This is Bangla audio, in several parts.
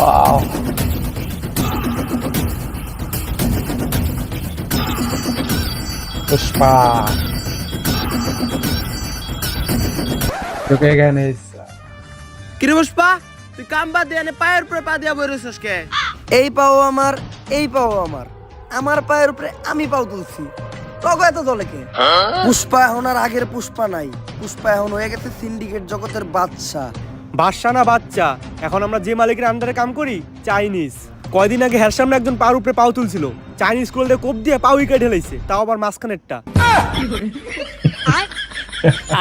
Wow. Pushpa. रुकेगा नहीं কিরে পুষ্পা, তুই কাম বাদ দিয়ে এনে পায়ের উপরে পা দিয়া বইরেছিস কে? এই পাও আমার, এই পাও আমার, আমার পায়ের উপরে আমি পাও তুলছি। তবে এত দলে কে? পুষ্পা এখন আর আগের পুষ্পা নাই। পুষ্পা এখন হয়ে গেছে সিন্ডিকেট জগতের বাদশা। বাদশা না বাচ্চা, এখন আমরা যে মালিকের আন্ডারে কাম করি চাইনিজ। কয়দিন আগে হের সামনে একজন পার উপরে পাও তুলছিল, চাইনিজ কোল্ডে কোপ দিয়ে পাও উইকেট ঢেলাইছে, তাও আবার মাঝখানেরটা।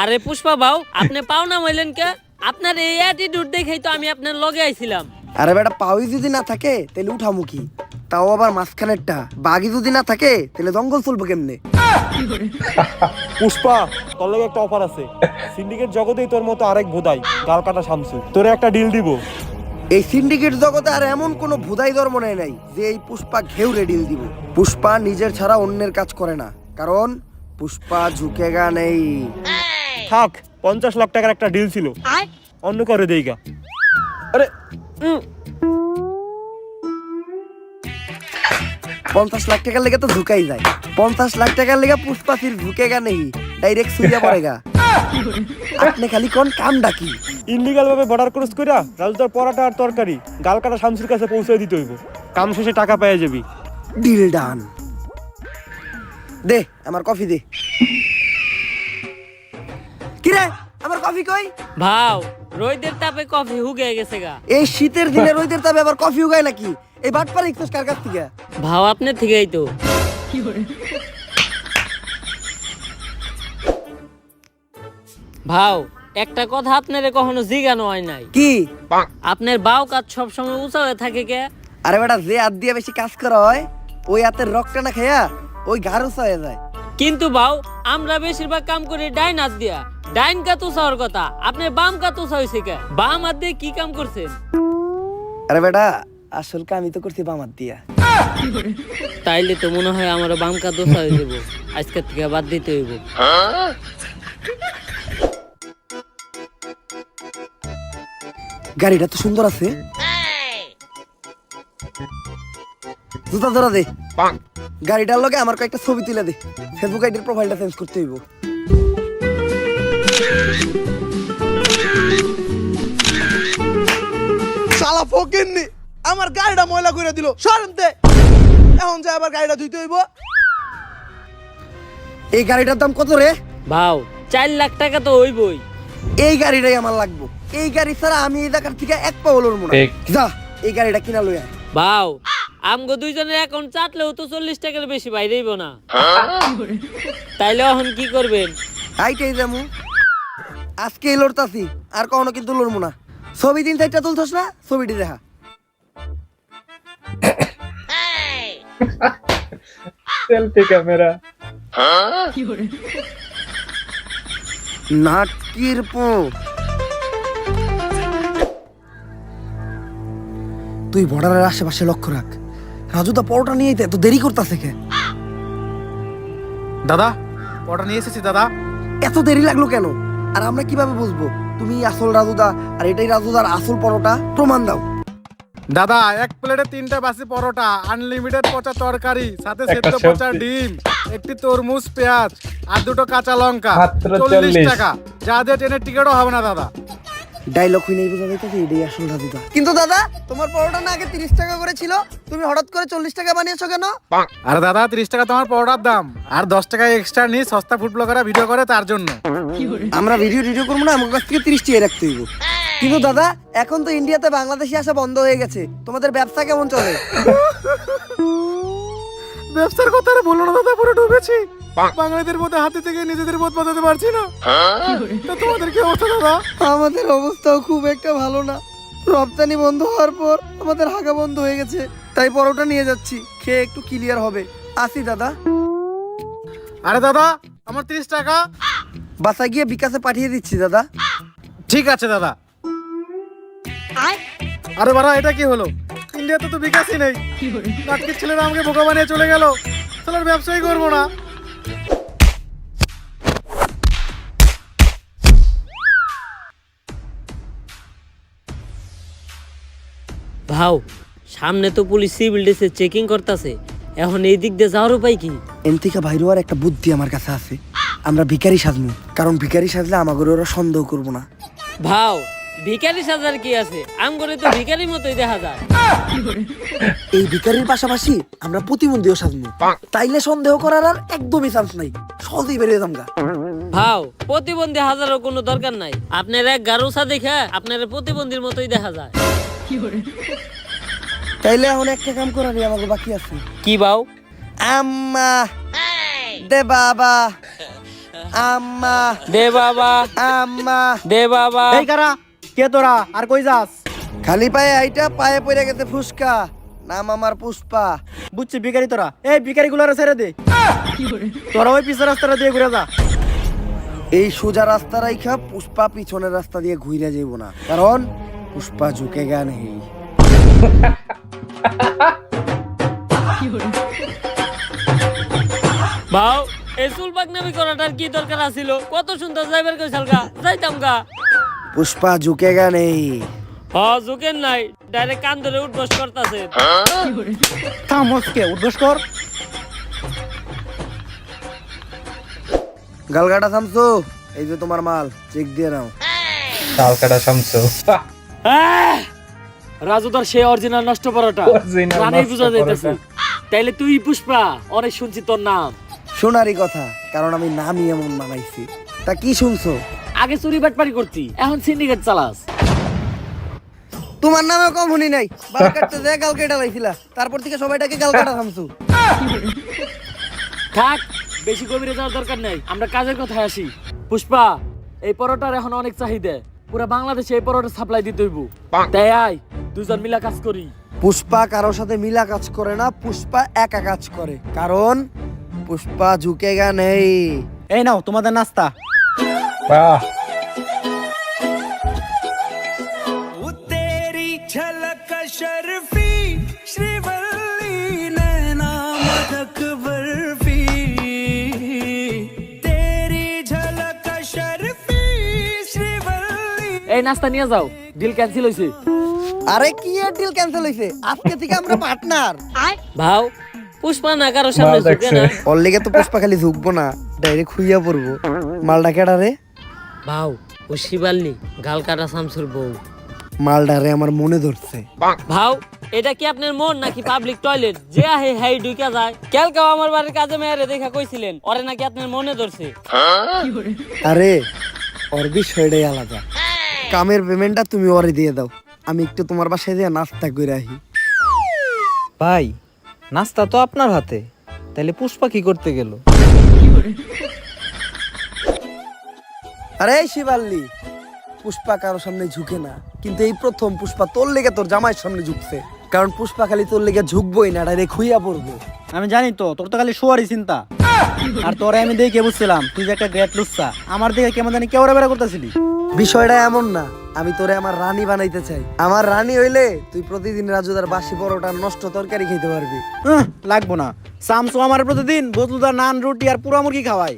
আরে পুষ্পা বাউ, আপনি পাও না মাইলেন কে? আপনার এই অ্যাটিটিউড দেখেই তো আমি আপনার লগে আইছিলাম। আরে বেটা, পাওই যদি না থাকে তাহলে উঠামুখী, তাও আবার মাঝখানেরটা। বাঘি যদি না থাকে তাহলে জঙ্গল চলবে কেমনে? পুষ্পা, তোর লাগে একটা অফার আছে। সিন্ডিকেট জগতেই তোর মতো আরেক ভোদাই গাল কাটা শামসু, তোরে একটা ডিল দিব। এই সিন্ডিকেট জগতে আর এমন কোনো ভুদাই ধর্ম নাই যে এই পুষ্পা ঘেউরে ডিল দিব। পুষ্পা নিজের ছাড়া অন্যের কাজ করে না, কারণ পুষ্পা ঝুঁকেগা নেই। থাক, 50 লাখ টাকার একটা ডিল ছিল, অন্য করে দেইগা। আরে 50 লাখ টাকার লেগে তো ঝুঁকাই যায়। 50 লাখ টাকার লেগে পুষ্পা ফির ঝুঁকেগা নেই, ডাইরেক্ট সুইয়া পড়েগা। আপনি খালি কোন কাম ডাকি ইনলিগাল ভাবে বর্ডার ক্রস কইরা রাজুদার পরাটা আর তরকারি গাল কাটা শামসুর কাছে পৌঁছে দিতে হইব। কাম শেষে টাকা পেয়ে যাবি। Deal done. দে আমার কফি দে। কিরে, আমার কফি কই? ভাও, রোদের তাপে কফি হুগে গেছে গা। এই শীতের দিনে রোদের তাপে আবার কফি উগায় নাকি? এই বাটপার ইকছস কার কাছ থেকে? ভাও আপনার থেকেই তো। ভাও, একটা কথা আপনারে কখনো জিজ্ঞানো হয় নাই। কি? আপনার বাউ কাজ সবসময় উঁচা হয়ে থাকে কে? আরে বেটা, যে হাত দিয়ে বেশি কাজ করা হয় ওই হাতের রক্তটা না খাইয়া ওই ঘাড় উঁচা হয়ে যায়। কিন্তু বাউ, আমরা বেশিরভাগ কাম করি ডাইন হাত দিয়া। ডাইন কাত উঁচা হওয়ার কথা, আপনার বাম কাত উঁচা হয়েছে কে? বাম হাত দিয়ে কি কাম করছেন? আরে বেটা, আসল কাম আমি তো করছি বাম হাত দিয়া। তাইলে তো মনে হয় আমারও বাম কাত উঁচা হয়ে যাবো। আজকের থেকে বাদ দিতে হইব। গাড়িটা তো সুন্দর আছে। জুতা ধরা দে। গাড়িটার লগে আমার কয়েকটা ছবি তুলে দে। ফেসবুক আইডির প্রোফাইলটা চেঞ্জ করতে হইব। শালা ফকিন্নি আমার গাড়িটা ময়লা করে দিল। সরেন দে, এখন যা আবার গাড়িটা ধুইতে হইব। এই গাড়িটার দাম কত রে? ভাও, 4 লাখ টাকা তো হইবই। এই গাড়িটাই আমার লাগবো। এই গাড়ি ছাড়া আমি এই জায়গার থেকে এক পা হলোর মনে। ঠিক। যা, এই গাড়িটা কিনা লই আয়। ভাও, আমগো দুইজনের অ্যাকাউন্ট চাটলেও তো 40 টাকার বেশি বাইরেইব না। তাইলে এখন কি করবেন? আইটাই যামু। আজকে লড়তাছি, আর কখনো কিন্তু লড়মু না। ছবি দিন সাইডটা তুলছস না, ছবিটি দেখা। सेल्फी कैमरा নাটকির পো। তুই বর্ডারের আশেপাশে লক্ষ্য রাখ। রাজুদা পরোটা নিয়ে এত দেরি করতেছে কে? দাদা, অর্ডার নিয়ে এসেছি দাদা। এত দেরি লাগলো কেন? আর আমরা কিভাবে বুঝবো তুমি আসল রাজুদা আর এটাই রাজুদার আসল পরোটা? প্রমাণ দাও। দাদা, এক প্লেটে 3টা বাসি পরোটা, আনলিমিটেড পচা তরকারি, সাথে একটা সেদ্ধ পচা সবজি। ডিম, একটি তরমুজ, পেঁয়াজ আর 2টো কাঁচা লঙ্কা। মাত্র 40 40 টাকা। যা দিয়ে ট্রেনের টিকিটও হবে না দাদা। ডায়লগ হই নাই বোঝা যাইতেছে এটাই আসল রাজুদা। কিন্তু দাদা, তোমার পরোটা না আগে 30 টাকা করে ছিল, তুমি হঠাৎ করে 40 টাকা বানিয়েছো কেন? আর দাদা, 30 টাকা তোমার পরোটার দাম, আর 10 টাকা এক্সট্রা নিয়ে সস্তা ফুড ব্লগাররা ভিডিও করে তার জন্য। আমরা ভিডিও করবো না, আমার কাছ থেকে 30 টাকা রাখতে হইব। কিন্তু দাদা, এখন তো ইন্ডিয়াতে বাংলাদেশি আসা বন্ধ হয়ে গেছে, তোমাদের ব্যবসা কেমন চলে? ব্যবসার কথা আর বলো না দাদা, পুরো ডুবেছি। বাঙালিদের মধ্যে হাতে থেকে নিজেদের বোধ বাঁচাতে পারছি না। তা তোমাদের কি অবস্থা দাদা? আমাদের অবস্থাও খুব একটা ভালো না। রপ্তানি বন্ধ হওয়ার পর আমাদের হাগা বন্ধ হয়ে গেছে, তাই পরোটা নিয়ে যাচ্ছি, খেয়ে একটু ক্লিয়ার হবে। আসি দাদা। আরে দাদা, আমার 30 টাকা। বাসায় গিয়ে বিকাশে পাঠিয়ে দিচ্ছি দাদা। ঠিক আছে দাদা। আরে বাড়া, এটা কি হলো? ইন্ডিয়াতে তো বিকাশই নেই। নাটকের ছেলেরা আমাকে বোকা বানিয়ে চলে গেল। তাহলে আর ব্যবসাই করবো না। ভাও সামনে তো পুলিশ সিভিল ড্রেসে চেকিং করতেছে, এখন এই দিক দিয়ে যাওয়ার উপায় কি? এন থেকে বাইরে আর একটা বুদ্ধি আমার কাছে আছে। আমরা ভিখারি সাজবো, কারণ ভিখারি সাজলে আমাকে ওরা সন্দেহ করবো না। ভাও ভিখারি সাজার কি আছে, আম করে তো ভিখারির মতোই দেখা যায়। এই ভিখারির পাশাপাশি আমরা প্রতিবন্ধীও সাজবো, তাইলে সন্দেহ করার আর একদমই চান্স নাই, সহজেই বেরিয়ে যামগা। ভাও প্রতিবন্ধী হাজারও কোনো দরকার নাই, আপনার এক গারুসা দেখে আপনার প্রতিবন্ধীর মতোই দেখা যায়। তাইলে এখন একটা কাম করার আমাকে বাকি আছে। কি ভাও? আম্মা দে বাবা, আম্মা দে বাবা, আম্মা দে বাবা। এই কারা, কে তোরা, আর কই যাস? খালি পায়ে আইটা পায়ে পড়ে গেছে ফুসকা, নাম আমার পুষ্পা। বুঝছি ভিখারি তোরা, এই ভিখারি গুলারে ছেড়ে দে, তোরা ওই পিছের রাস্তাটা দিয়ে ঘুরে যা। এই সোজা রাস্তা রাইখা পুষ্পা পিছনের রাস্তা দিয়ে ঘুরে যাইব না, কারণ পুষ্পা ঝুঁকে গা নেই। ভাও এই চুল পাকনামি করাটার কি দরকার আছিল? কত সুন্দর যাইবার কইছাল গা, যাইতাম গা। পুষ্পা ঝুঁকে গা নেই। ঝুঁকেন নাই, ডাইরেক্ট কান ধরে উঠবস করতেছে। থামসকে উদ্বোস কর। গালগাটা থামছো, এই যে তোমার মাল, চেক দিয়ে নাও। তাল কাটা শামসু। রাজু তোর সে অরিজিনাল নষ্ট পরোটা Original রানেই নষ্ট বুঝা যাইতেছে। পরোটা। তাইলে তুই পুষ্পা, অনেক শুনছি তোর নাম। শোনারই কথা, কারণ আমি নামই এমন বানাইছি। তা কি শুনছো? আগে চুরি বাটপারি করতি, এখন সিন্ডিকেট চালাস। তোমার নামে কম শুনি নাই, বাল কাটতে যে গাল কেটে লাইছিলা, তারপর থেকে সবাইটাকে গাল কাটা থামছো। থাক, বেশি গভীরে যাওয়ার দরকার নাই, আমরা কাজের কথায় আসি। পুষ্পা, এই পরোটার এখন অনেক চাহিদা, পুরো বাংলাদেশে এই পরোটা সাপ্লাই দিতে হইব। তাই আয় দুজন মিলা কাজ করি। পুষ্পা কারোর সাথে মিলা কাজ করে না, পুষ্পা একা কাজ করে, কারণ পুষ্পা ঝুঁকে গা নেই। এই নাও তোমাদের নাস্তা। বাহ, এই নাস্তা নিয়ে যাও, ডিল ক্যান্সেল হইছে। আরে কি এর ডিল ক্যান্সেল হইছে? আজকে থেকে আমরা পার্টনার। ভাও পুষ্পা না কারো সামনে মাল ঝুঁকে না। দেখছে। ওর লেগে তো পুষ্পা খালি ঝুঁকবো না, ডাইরেক্ট খুইয়া পড়বো। মালটা কেডা রে? ভাও ও শিবাল্লি, গাল কাটা শামসুর বউ। মালডারে আমার মনে ধরছে। ভাও এটা কি আপনার মন নাকি পাবলিক টয়লেট? যে আহে হাই ঢুকা যায়। কালকেও আমার বাড়ির কাজে মেয়েরে দেখা কইছিলেন, ওরে নাকি আপনার মনে ধরছে। আরে ওর বিষয়টাই আলাদা। কামের পেমেন্টটা তুমি ওরে দিয়ে দাও, আমি একটু তোমার বাসায় দিয়ে নাস্তা করে আহি। ভাই নাস্তা তো আপনার হাতে, তাহলে পুষ্পা কি করতে গেল? আরে শিবাল্লি, পুষ্পা কারো সামনে ঝুঁকে না, কিন্তু এই প্রথম পুষ্পা তোর লেগে তোর জামাইয়ের সামনে ঝুঁকছে। কারণ পুষ্পা খালি তোর লেগে ঝুঁকবই না, ডাইরেক্ট খুইয়া পড়বো। আমি জানি তো, তোর তো খালি শোয়ারই চিন্তা। আর তোরে আমি দেখে বুঝছিলাম তুই যে একটা গ্রেট লুচ্চা, আমার দিকে কেমন জানি কেওড়া বেড়া করতেছিলি। বিষয়টা এমন না, আমি তোরে আমার রানী বানাইতে চাই। আমার রানী হইলে তুই প্রতিদিন রাজুদার বাসি পরোটা নষ্ট তরকারি খেতে পারবি। লাগবো না, সামসু আমার প্রতিদিন বদলুদার নান রুটি আর পুরা মুরগি খাওয়াই।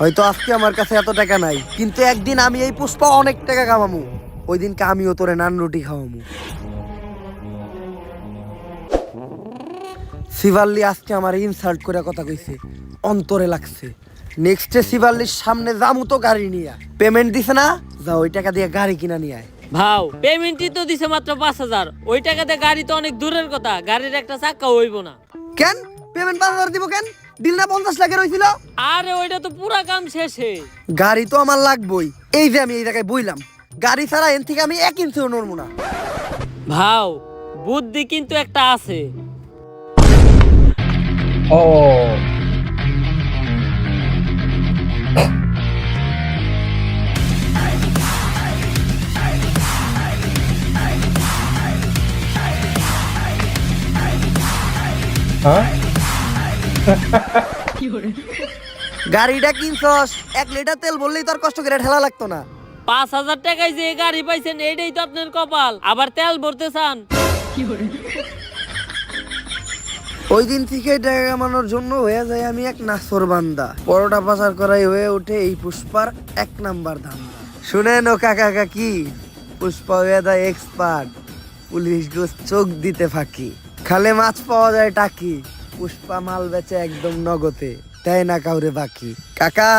হয়তো আজকে আমার কাছে এত টাকা নাই, কিন্তু একদিন আমি এই পুষ্পা অনেক টাকা কামামু, ওই দিনকে আমিও তোরে নান রুটি খাওয়ামু। শিবাল্লি আজকে আমার ইনসাল্ট করে কথা কইছে, অন্তরে লাগছে। নেক্সটে শিবাল্লির সামনে যামু তো গাড়ি নিয়ে। পেমেন্ট দিছে না, যা ওই টাকা দিয়ে গাড়ি কিনা নিয়ে আয়। ভাও পেমেন্টই তো দিছে মাত্র 5,000, ওই টাকাতে গাড়ি তো অনেক দূরের কথা, গাড়ির একটা চাক্কা হইব না। কেন পেমেন্ট 5,000 দিব কেন? ডিল না 50 লাখের হইছিল? আরে ওইটা তো পুরা কাম শেষে। গাড়ি তো আমার লাগবই, এই যে আমি এই জায়গায় বইলাম, গাড়ি ছাড়া এন থেকে আমি 1 ইঞ্চিও নড়বো না। ভাও বুদ্ধি কিন্তু একটা আছে। ও হ্যাঁ, গাড়িটা কিনছস, 1 লিটার তেল বললেই তোর কষ্ট করে ঠেলা লাগতো না। 5,000 টাকায় যে গাড়ি পাইছেন এইটাই তো আপনার কপাল, আবার তেল ভরতে চান। ওই দিন থেকে টাকা কামানোর জন্য হয়ে যায় আমি এক নাসর বান্দা। পরোটা পাচার করাই হয়ে ওঠে এই পুষ্পার 1 নাম্বার ধান্দা। শুনেন ও কাকা কাকি, পুষ্পা হয়ে যায় এক্সপার্ট। পুলিশ গোস চোখ দিতে ফাঁকি, খালে মাছ পাওয়া যায় টাকি, পুষ্পা মাল বেচে একদম নগদে, দেয় না কাউরে বাকি। কাকা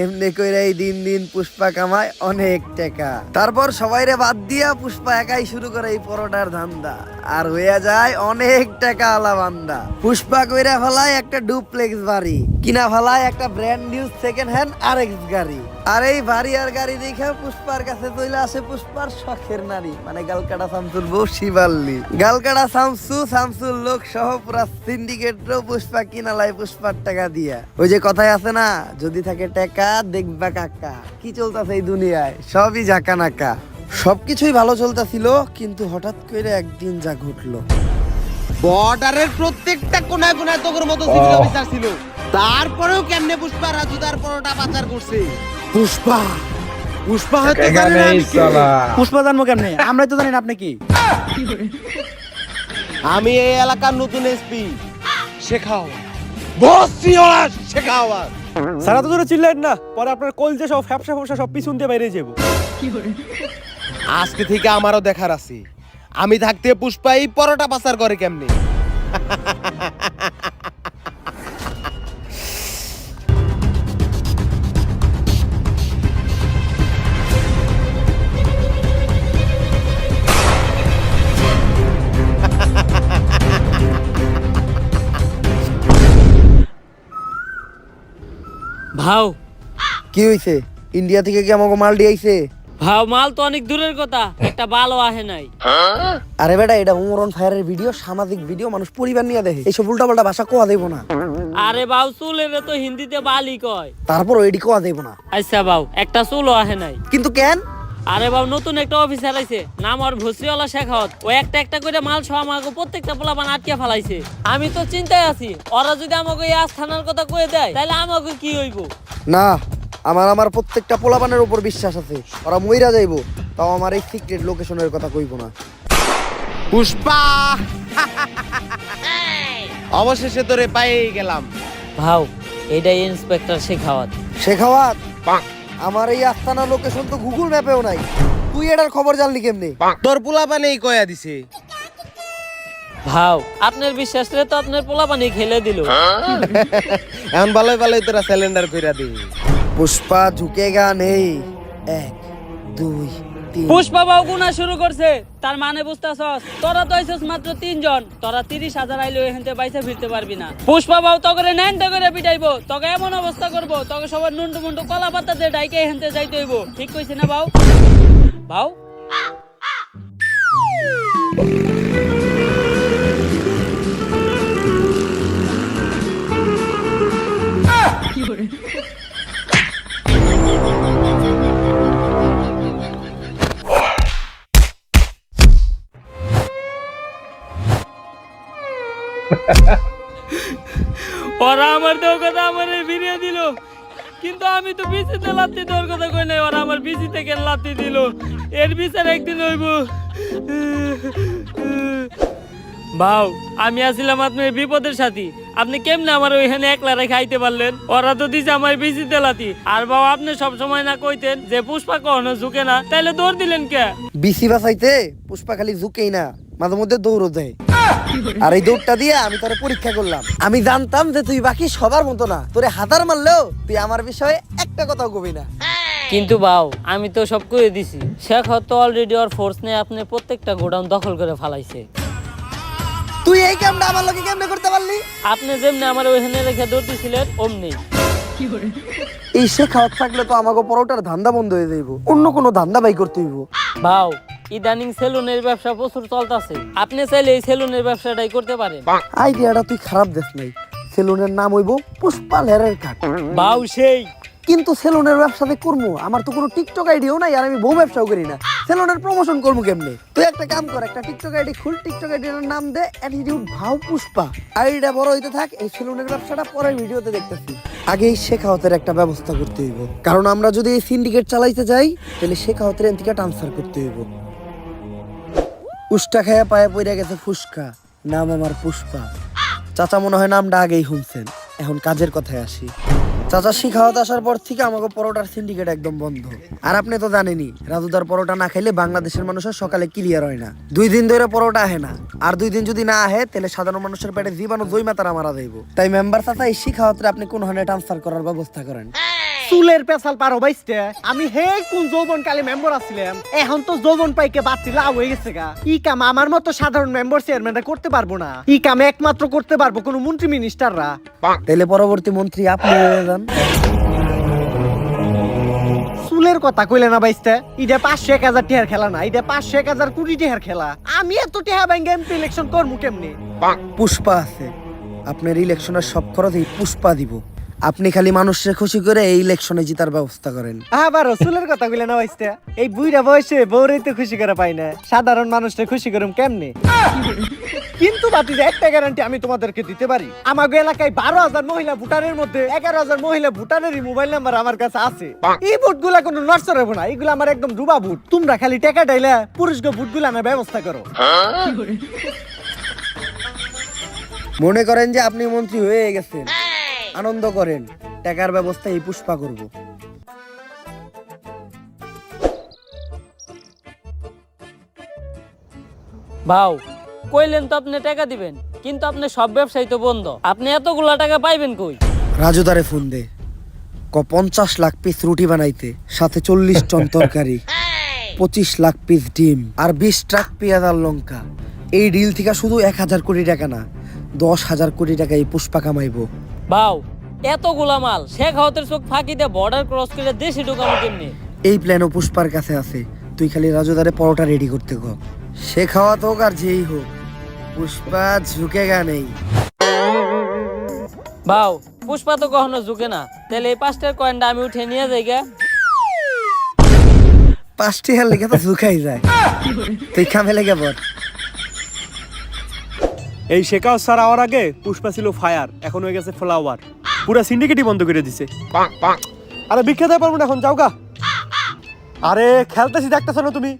এমনি কইরা এই দিন দিন পুষ্পা কামায় অনেক টাকা। তারপর সবাইরে বাদ দিয়া পুষ্পা একাই শুরু করে এই পরোটার ধান্দা, আর হইয়া যায় অনেক টাকা আলা বান্দা। পুষ্পা কইরা ফেলায় একটা ডুপ্লেক্স বাড়ি, কিনা ফেলায় একটা brand new second hand RX গাড়ি। আর এই বাড়ি আর গাড়ি দেখে পুষ্পার কাছে চলে আসে পুষ্পার শখের নারী, মানে গালকাটা শামসুর বউ শিবাল্লি। গালকাটা শামসুর লোক সহ পুরা সিন্ডিকেট পুষ্পা কিনালায় পুষ্পার টাকা দিয়া। ওই যে কথায় আছে না, যদি থাকে টাকা দেখবা কাকা। কি চলতেছে এই দুনিয়ায়, সবই জাকা নাকা। সবকিছুই ভালো চলতেছিল, কিন্তু হঠাৎ করে একদিন যা ঘটলো। বর্ডারের প্রত্যেকটা কোনায় কোনায় তোর মতো সিভিল অফিসার ছিল, তারপরেও কেমনে পুষ্পা রাজুদার পরোটা পাচার করছে। পুষ্পা হয়তো জানে এখানে না আমি কে। সালা পুষ্পা জানবো কেমনে? আমরাই তো জানি না আপনি কি। আমি এই এলাকার নতুন এসপি শেখাও, বসি ওরা শেখাও। সারা তো জোরে চিল্লাইন না, পরে আপনার কলজে সব ফ্যাপসা ফ্যাপসা সব পিছন দিয়ে বাইরে যাবো। আজকে থেকে আমারও দেখার আছে, আমি থাকতে পুষ্পা এই পরোটা পাচার করে কেমনে। ভাও কি হইছে? ইন্ডিয়া থেকে কি আমাকে মাল দিয়েছে? ভাও মাল তো অনেক দূরের কথা, একটা ভালো আহে নাই। আরে বেটা, এটা উমরন ফায়ারের ভিডিও, সামাজিক ভিডিও, মানুষ পরিবার নিয়ে দেখে। এইসব উল্টাপাল্টা ভাষা কোয়া দেব না। আরে বাউ চুলের তো হিন্দিতে বালি কয়। তারপর এডি কোয়া দেব না। আচ্ছা বাউ, একটা চুলও আহে নাই। কিন্তু কেন? আরে বাবু নতুন একটা অফিসার আইছে, নাম আর ভসরিওয়ালা শেখাওয়াত। ও একটা একটা করে মাল সহ আমাকে প্রত্যেকটা পোলাপান আটকে ফেলাইছে। আমি তো চিন্তায় আছি, ওরা যদি আমাকে এই আস্থানার কথা কয়ে দেয় তাহলে আমাকে কি হইব। না, আমার প্রত্যেকটা পোলাপানের উপর বিশ্বাস আছে, ওরা মইরা যাইবো, তাও আমার এই সিক্রেট লোকেশনের কথা কইব না। পুষ্পা অবশেষে তোরে পেয়ে গেলাম। ভাও এটাই ইন্সপেক্টর শেখাওয়াত। শেখাওয়াত, আমার এই আস্তানা লোকেশন তো গুগল ম্যাপেও নাই, তুই এটার খবর জানলি কেমনে? তোর পোলাপানেই কয়া দিছে। ভাও আপনার বিশ্বাস রে তো আপনার পোলাপানি খেলে দিল। এখন ভালোই ভালোই তোরা সিলিন্ডার কইরা দি। পুষ্পা ঝুঁকেগা নেই, 1 2 3। পুষ্পা বাবু গুনা শুরু করছে, তার মানে বুঝতাছস? তোরা তো আইছস মাত্র 3 জন, তোরা 30,000 আইলে এখানতে বাইসা ফিরতে পারবি না। পুষ্পা বাবু তোকে ন্যান্টা করে পিটাইবো, তোকে এমন অবস্থা করবো, তোকে সবার নুন্টু মুন্টু কলা পাতা দিয়ে ডাইকে এখানতে যাইতে হইব। ঠিক কইছি না বাউ? বাউ ওরা আমার দেওয়ার কথা আমার ফিরিয়ে দিল, কিন্তু আমি তো বিচিতে লাত্তি দেওয়ার কথা কই নাই। ওরা আমার বিচি থেকে লাত্তি দিল, এর বিচার একদিন হইব। ভাও আমি আসছিলাম আপনার বিপদের সাথী, আপনি কেমনে আমার ওইখানে একলা রেখে আইতে পারলেন? ওরা তো দিছে আমার বিচিতে লাত্তি। আর বাউ আপনি সব সময় না কইতেন যে পুষ্পা কখনো ঝুঁকে না, তাইলে দৌড় দিলেন কে? বিসি বাঁচাইতে পুষ্পা খালি ঝুঁকেই না, মাঝে মধ্যে দৌড়ও দেয়। আর এই দৌড়টা দিয়ে আমি তোরে পরীক্ষা করলাম। আমি জানতাম যে তুই বাকি সবার মতো না, তোরে হাতার মারলেও তুই আমার বিষয়ে একটা কথাও কবি না। কিন্তু বাউ আমি তো সব কয়ে দিছি, শেখ তো অলরেডি ওর ফোর্স নিয়ে আপনি প্রত্যেকটা গোডাউন দখল করে ফেলাইছে। তুই এই কামটা আমার লোকে কেমনে করতে পারলি? আপনি যেমনি আমার ওইখানে রেখে দৌড়তেছিলেন অমনি। এই শেখাওয়াত থাকলে তো আমাকে পরোটার ধান্দা বন্ধ হয়ে যাইব, অন্য কোনো ধান্দা বাই করতে হইব। ভাও ইদানিং সেলুনের ব্যবসা প্রচুর চলতেছে, আপনি চাইলে এই সেলুনের ব্যবসাটাই করতে পারেন। আইডিয়াটা তুই খারাপ দেখ নাই, সেলুনের নাম হইব পুষ্পা হেয়ার কাট। ভাও সেই কিন্তু সেলুনের ব্যবসাতে করবো, আমার তো কোনো টিকটক আইডিও নাই, আর আমি বউ ব্যবসাও করি না, সেলুনের প্রমোশন করবো কেমনে? তুই একটা কাম কর, একটা টিকটক আইডি খুল, টিকটক আইডির নাম দে অ্যাটিটিউড ভাও পুষ্পা। আইডিটা বড় হইতে থাক, এই সেলুনের ব্যবসাটা পরের ভিডিওতে দেখতেছি। আগে এই শেখাওয়াতের একটা ব্যবস্থা করতে হইব, কারণ আমরা যদি এই সিন্ডিকেট চালাইতে যাই তাহলে শেখাওয়াতের এন থেকে ট্রান্সফার করতে হইব। উষ্টা খায়া পায়ে পড়ে গেছে ফুসকা, নাম আমার পুষ্পা। চাচা মনে হয় নামটা আগেই শুনছেন, এখন কাজের কথায় আসি। চাচা শিখাওয়াতে আসার পর থেকে আমাকে পরোটার সিন্ডিকেট একদম বন্ধ। আর আপনি তো জানেনই রাজুদার পরোটা না খাইলে বাংলাদেশের মানুষের সকালে ক্লিয়ার হয় না। 2 দিন ধরে পরোটা আহে না, আর 2 দিন যদি না আহে তাহলে সাধারণ মানুষের পেটে জীবাণু জৈমা তারা মারা যাইব। তাই মেম্বার চাচা এই শিখাওয়াতে আপনি কোন হানে ট্রান্সফার করার ব্যবস্থা করেন। চুলের পেছাল পারো বাইসতে আমি হে কোন যৌবন কালে মেম্বার আছিলাম, এখন তো যৌবন পাইকে বাচ্চি লাভ হয়ে গেছে গা। ই কাম আমার মতো সাধারণ মেম্বার চেয়ারম্যানরা করতে পারবো না, ই কাম একমাত্র করতে পারবো কোন মন্ত্রী মিনিস্টাররা। তাহলে পরবর্তী মন্ত্রী আপনি হয়ে যান। চুলের কথা কইলে না বাইসতে, ইটা 500-1000 টিহার খেলা না, ইটা 500-1000 কোটি টিহার খেলা। আমি এত টিহা ব্যাংকে এমপি ইলেকশন করবো কেমনে? পুষ্পা আছে, আপনার ইলেকশনের সব খরচ এই পুষ্পা দিব। আপনি খালি মানুষকে খুশি করে এই ইলেকশনে জিতার ব্যবস্থা করেন। আবার চুলের কথা কইলে না বাইসতে, এই বুইরা বয়সে বউরে তো খুশি করে পাই না, সাধারণ মানুষকে খুশি করুম কেমনে? কিন্তু বাতিজা একটা গ্যারান্টি আমি তোমাদেরকে দিতে পারি, আমাগো এলাকায় 12,000 মহিলা ভোটারের মধ্যে 11,000 মহিলা ভোটারেরই মোবাইল নাম্বার আমার কাছে আছে। এই ভোটগুলা কোনো নষ্ট হবে না, এগুলো আমার একদম ডুবা ভোট। তোমরা খালি টাকা ডাইলে পুরুষকে ভোটগুলো আনার ব্যবস্থা করো। মনে করেন যে আপনি মন্ত্রী হয়ে গেছেন, আনন্দ করেন, টাকার ব্যবস্থা এই পুষ্পা করব। ভাও কইলেন তো আপনি টাকা দিবেন, কিন্তু আপনি সব ব্যবসায়ী তো বন্ধ, আপনি এতগুলা টাকা পাইবেন কই? রাজুদারে ফোন দে, 50 লাখ পিস রুটি বানাইতে, সাথে 40 টন তরকারি, 25 লাখ পিস ডিম আর 20 ট্রাক পেঁয়াজ আর লঙ্কা। এই ডিল থেকে শুধু 1000 কোটি টাকা না, 10,000 কোটি টাকা এই পুষ্পা কামাইবো। ভাও এতগুলা মাল শেখ হাওয়াতের চোখ ফাঁকি দিয়ে বর্ডার ক্রস করে দেশে ঢুকাবো কেমনে? এই প্ল্যানও পুষ্পার কাছে আছে, তুই খালি রাজুদারে পরোটা রেডি করতে কো। সে খাওয়াত হোক আর যেই হোক, পুষ্পা ঝুঁকেগা নেই। ভাও পুষ্পা তো কখনো ঝুঁকে না, তাহলে এই 5টার কয়েনটা আমি উঠে নিয়ে যাই গা। 5টি হার লেগে তো ঝুঁকাই যায়, তুই খামে লেগে পড়। এই শেখাও স্যার আওয়ার আগে পুষ্পা ছিল ফায়ার, এখন হয়ে গেছে ফ্লাওয়ার, পুরো সিন্ডিকেটই বন্ধ করে দিছে। আরে বিখ্যাত পারবো না এখন, যাও গা। আরে খেলতেছি দেখতেছ না তুমি,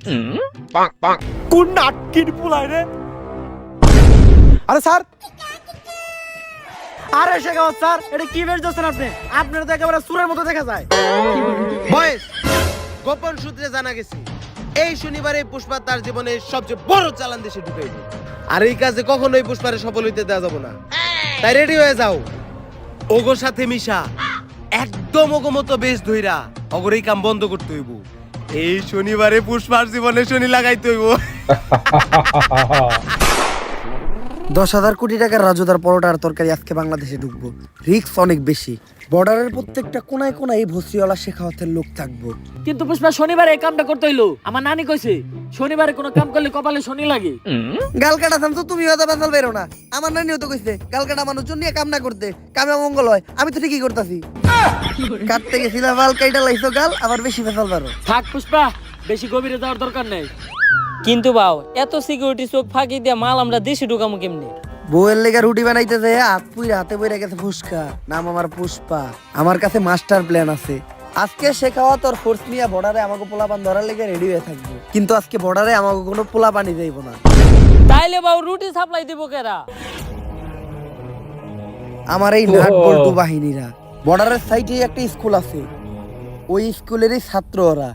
কোন নাটকির পুলাই রে? আরে স্যার, আরে শেখাও স্যার, এটা কি বেশ দিচ্ছেন আপনি? আপনার তো একেবারে সুরের মতো দেখা যায়। বয়েস গোপন সূত্রে জানা গেছে এই শনিবারে পুষ্পা তার জীবনের সবচেয়ে বড় চালান দেশে ঢুকাইব, আর এই কাজে কখনোই পুষ্পারে সফল হইতে দেওয়া যাব না। তাই রেডি হয়ে যাও, ওগোর সাথে মিশা একদম ওগো মতো বেশ ধইরা ওগোর এই কাম বন্ধ করতে হইব। এই শনিবারে পুষ্পার জীবনে শনি লাগাইতে হইব। 10,000 কোটি টাকার রাজুদার পরোটা আর তরকারি আজকে বাংলাদেশে ঢুকবো, রিস্ক অনেক বেশি। বর্ডারের প্রত্যেকটা কোনায় কোনায় এই ভস্রিওয়ালা শেখাওয়াতের লোক থাকবো। কিন্তু পুষ্পা শনিবারে এই কামটা করতে হইলো, আমার নানি কইছে শনিবারে কোনো কাম করলে কপালে শনি লাগে। গাল কাটা থামছো তুমি, হয়তো বেসাল বেরো না। আমার নানিও তো কইছে গাল কাটা মানুষজন নিয়ে কাম না করতে, কামে মঙ্গল হয়। আমি তো ঠিকই করতেছি, কাটতে গেছিলাম বাল কাইটা লাইছো গাল, আবার বেশি বেসাল পারো। থাক পুষ্পা, বেশি গভীরে যাওয়ার দরকার নেই। কিন্তু বাও এত সিকিউরিটি চোখ ফাঁকি দিয়ে মাল আমরা দেশে ঢুকামু কেমনে? বউয়ের লেগে রুটি বানাইতে যায় হাতে বইরা গেছে ফুসকা, নাম আমার পুষ্পা। আমার কাছে মাস্টার প্ল্যান আছে। আজকে শেখাওয়া তোর ফোর্স নিয়ে বর্ডারে আমাকে পোলাপান ধরার লেগে রেডি হয়ে থাকবো, কিন্তু আজকে বর্ডারে আমাকে কোনো পোলাপানি যাইব না। তাইলে বাউ রুটি সাপ্লাই দিব কেরা? আমার এই নাট বল্টু বাহিনীরা। বর্ডারের সাইডে একটা স্কুল আছে, ওই স্কুলেরই ছাত্র ওরা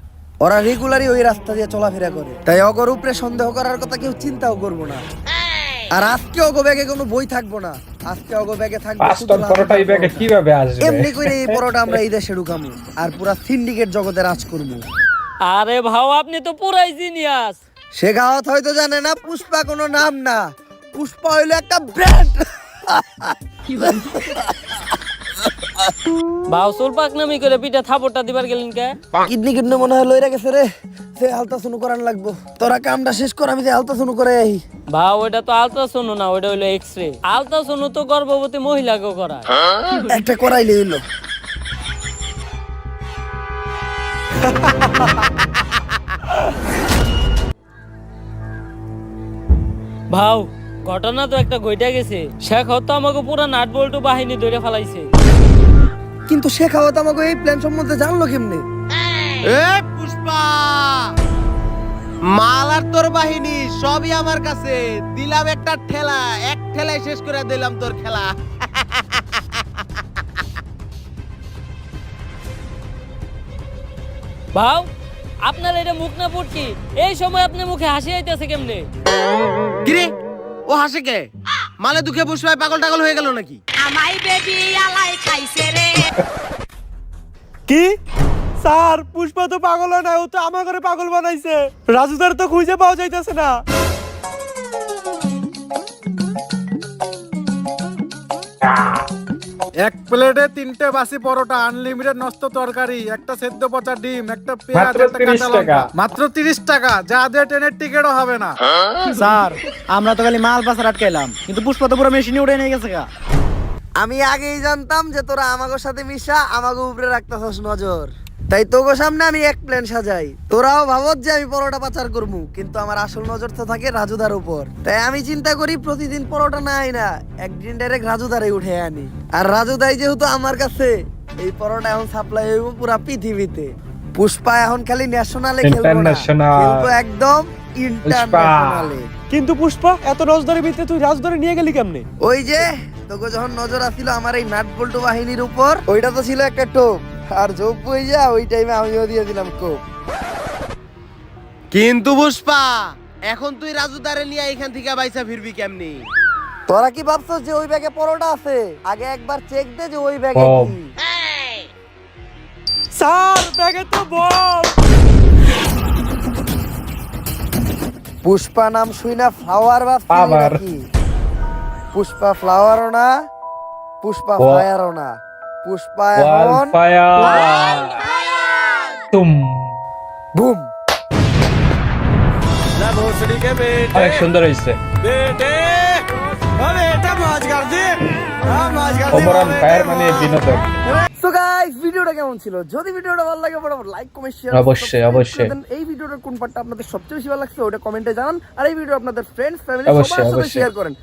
ওরা রেগুলারই ওই রাস্তা দিয়ে চলাফেরা করে, তাই অগর উপরে সন্দেহ করার কথা কেউ চিন্তাও করবো না। আর আজকে অগো ব্যাগে কোনো বই থাকবো না, আজকে অগো ব্যাগে থাকবে 5 টন পরোটা এই ব্যাগে কিভাবে আসবে? এমনি করে এই পরোটা আমরা এই দেশে ঢুকামু আর পুরা সিন্ডিকেট জগতে রাজ করবো। আরে ভাও আপনি তো পুরাই জিনিয়াস। শেখাওয়াত হয়তো জানে না পুষ্পা কোনো নাম না, পুষ্পা হইলো একটা ব্র্যান্ড। ভাও চুল পাকনামি করে পিঠা থাপড়টা দিবার গেলেন কে? কিডনি কিডনি মনে হয় লইরা গেছে রে, সে আলট্রাসাউন্ড করান লাগবো। তোরা কামটা শেষ কর, আমি যে আলট্রাসাউন্ড করে আই। ভাও ওটা তো আলট্রাসাউন্ড না, ওটা হইলো এক্সরে। আলট্রাসাউন্ড তো গর্ভবতী মহিলাকেও করায়। একটা করাইলে হইলো। ভাও ঘটনা তো একটা ঘইটা গেছে, শেখ তো আমাকে পুরা নাট বল্টু বাহিনী ধরে ফেলাইছে। কিন্তু শেখাওয়াত আমাকে এই প্ল্যান সম্বন্ধে জানলো কেমনে? এ পুষ্পা, মাল আর তোর বাহিনী সবই আমার কাছে। দিলাম একটা ঠেলা, এক ঠেলায় শেষ করে দিলাম তোর খেলা। ভাও আপনার এটা মুখ না পুটকি, এই সময় আপনার মুখে হাসি আইতেছে কেমনে? কিরে ও হাসে কে? মালে দুঃখে পুষ্পায় পাগল টাগল হয়ে গেল নাকি? আমাই বেবি আলাই খাইছে রে। কি স্যার, পুষ্পা তো পাগল না, ও তো আমার ঘরে পাগল বানাইছে। রাজুদার তো খুঁজে পাওয়া যাইতেছে না। এক প্লেটে 3টে বাসি পরোটা, আনলিমিটেড নষ্ট তরকারি, একটা সেদ্ধ পচা ডিম, একটা পেঁয়াজ, মাত্র একটা 30 কাঁচা লঙ্কা। টাকা। মাত্র 30 টাকা, যা দিয়ে ট্রেনের টিকিটও হবে না। স্যার, আমরা তো খালি মাল পাচার আটকাইলাম, কিন্তু পুষ্পা তো পুরো মেশিনে উঠে নিয়ে গেছে গা। আমি আগেই জানতাম যে তোরা আমাগো সাথে মিশা আমাগো উপরে রাখতেছস নজর, তাই তোগো সামনে আমি এক প্ল্যান সাজাই। তোরাও ভাবত যে আমি পরোটা পাচার করবো, কিন্তু আমার আসল নজর তো থাকে রাজুদার উপর। তাই আমি চিন্তা করি প্রতিদিন পরোটা না আই না, একদিন ডাইরেক্ট রাজুদারে উঠে আনি। আর রাজুদাই যেহেতু আমার কাছে, এই পরোটা এখন সাপ্লাই হইব পুরা পৃথিবীতে। পুষ্পা এখন খালি ন্যাশনালে খেলবো না, International। খেলবো একদম ইন্টারন্যাশনালে। কিন্তু পুষ্পা, এত নজরের ভিতরে তুই রাজধরে নিয়ে গেলি কেমনে? ওই যে তোকে যখন নজর আসছিল আমার এই নাট বল্টু বাহিনীর উপর, ওইটা তো ছিল একটা টোপ, আর যোগ বই যা ওই টাইমে আমিও দিয়ে দিলাম কোপ। কিন্তু পুষ্পা এখন তুই রাজুদারে নিয়ে এখান থেকে বাইসা ফিরবি কেমনি? তোরা কি ভাবছস যে ওই ব্যাগে পরোটা আছে? আগে একবার চেক দে যে ওই ব্যাগে বম। কি। স্যার, ব্যাগে তো বম। পুষ্পা নাম শুই না ফ্লাওয়ার ভাবছিস আবার। নাকি? পুষ্পা ফ্লাওয়ারও না, পুষ্পা ওয়া- ফায়ারও না, পুষ্পা এখন ফায়ার তুম। বুম। অনেক সুন্দর হয়েছে। ওভারঅল ফায়ার মানে বিনোদন। সো গাইস, ভিডিওটা কেমন ছিল? যদি ভিডিওটা ভালো লাগে ফটাফট লাইক কমেন্ট শেয়ার অবশ্যই, অবশ্যই। এই ভিডিওটার কোন পার্টটা আপনাদের সবচেয়ে বেশি ভালো লাগছে ওটা কমেন্টে জানান, আর এই ভিডিও আপনাদের ফ্রেন্ডস ফ্যামিলি অবশ্যই, সবার সাথে অবশ্যই। শেয়ার করেন।